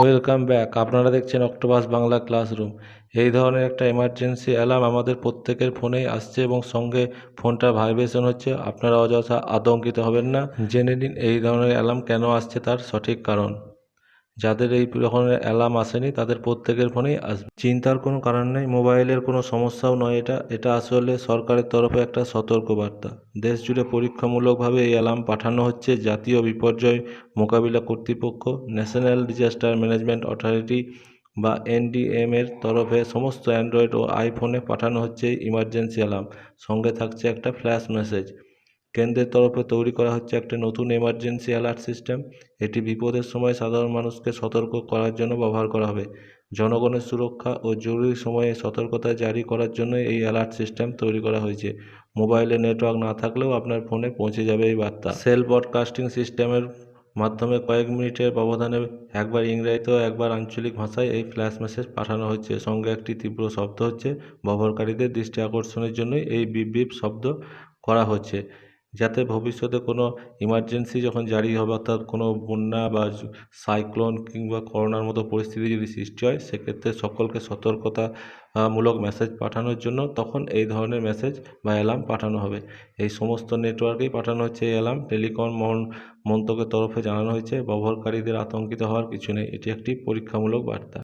Welcome back. আপনারা দেখছেন octopus Bangla classroom. এই ধরনের একটা এমার্জেন্সি অ্যালার্ম আমাদের প্রত্যেকের ফোনেই আসছে এবং সঙ্গে ফোনটা ভাইব্রেশন হচ্ছে। আপনারা অযথা আতঙ্কিত হবেন না, জেনে নিন এই ধরনের অ্যালার্ম কেন আসছে তার সঠিক কারণ। যাদের এই ধরনের অ্যালার্ম আসেনি তাদের প্রত্যেকের ফোনেই আসবে, চিন্তার কোনো কারণ নেই। মোবাইলের কোনো সমস্যাও নয়, এটা আসলে সরকারের তরফে একটা সতর্কবার্তা। দেশ জুড়ে পরীক্ষামূলকভাবে এই অ্যালার্ম পাঠানো হচ্ছে জাতীয় বিপর্যয় মোকাবিলা কর্তৃপক্ষ, ন্যাশনাল ডিজাস্টার ম্যানেজমেন্ট অথরিটি বা এনডিএম এর তরফে সমস্ত অ্যান্ড্রয়েড ও আইফোনে পাঠানো হচ্ছে এই ইমার্জেন্সি অ্যালার্ম। সঙ্গে থাকছে একটা ফ্ল্যাশ মেসেজ। কেন্দ্রের তরফে তৈরি করা হচ্ছে একটা নতুন এমার্জেন্সি অ্যালার্ট সিস্টেম। এটি বিপদের সময় সাধারণ মানুষকে সতর্ক করার জন্য ব্যবহার করা হবে। জনগণের সুরক্ষা ও জরুরি সময়ে সতর্কতা জারি করার জন্য এই অ্যালার্ট সিস্টেম তৈরি করা হয়েছে। মোবাইলে নেটওয়ার্ক না থাকলেও আপনার ফোনে পৌঁছে যাবে এই বার্তা। সেল ব্রডকাস্টিং সিস্টেমের মাধ্যমে কয়েক মিনিটের ব্যবধানে একবার ইংরেজিতে ও একবার আঞ্চলিক ভাষায় এই ফ্ল্যাশ মেসেজ পাঠানো হচ্ছে। সঙ্গে একটি তীব্র শব্দ হচ্ছে। ব্যবহারকারীদের দৃষ্টি আকর্ষণের জন্য এই বিপ বিপ শব্দ করা হচ্ছে, যাতে ভবিষ্যতে কোনো ইমার্জেন্সি যখন জারি হবে, অর্থাৎ কোনো বন্যা বা সাইক্লোন কিংবা করোনার মতো পরিস্থিতি যদি সৃষ্টি হয়, সেক্ষেত্রে সকলকে সতর্কতা মূলক মেসেজ পাঠানোর জন্য তখন এই ধরনের মেসেজ বা অ্যালার্ম পাঠানো হবে। এই সমস্ত নেটওয়ার্কেই পাঠানো হচ্ছে এই অ্যালার্ম। টেলিকম মন্ত্রকের তরফে জানানো হয়েছে ব্যবহারকারীদের আতঙ্কিত হওয়ার কিছু নেই, এটি একটি পরীক্ষামূলক বার্তা।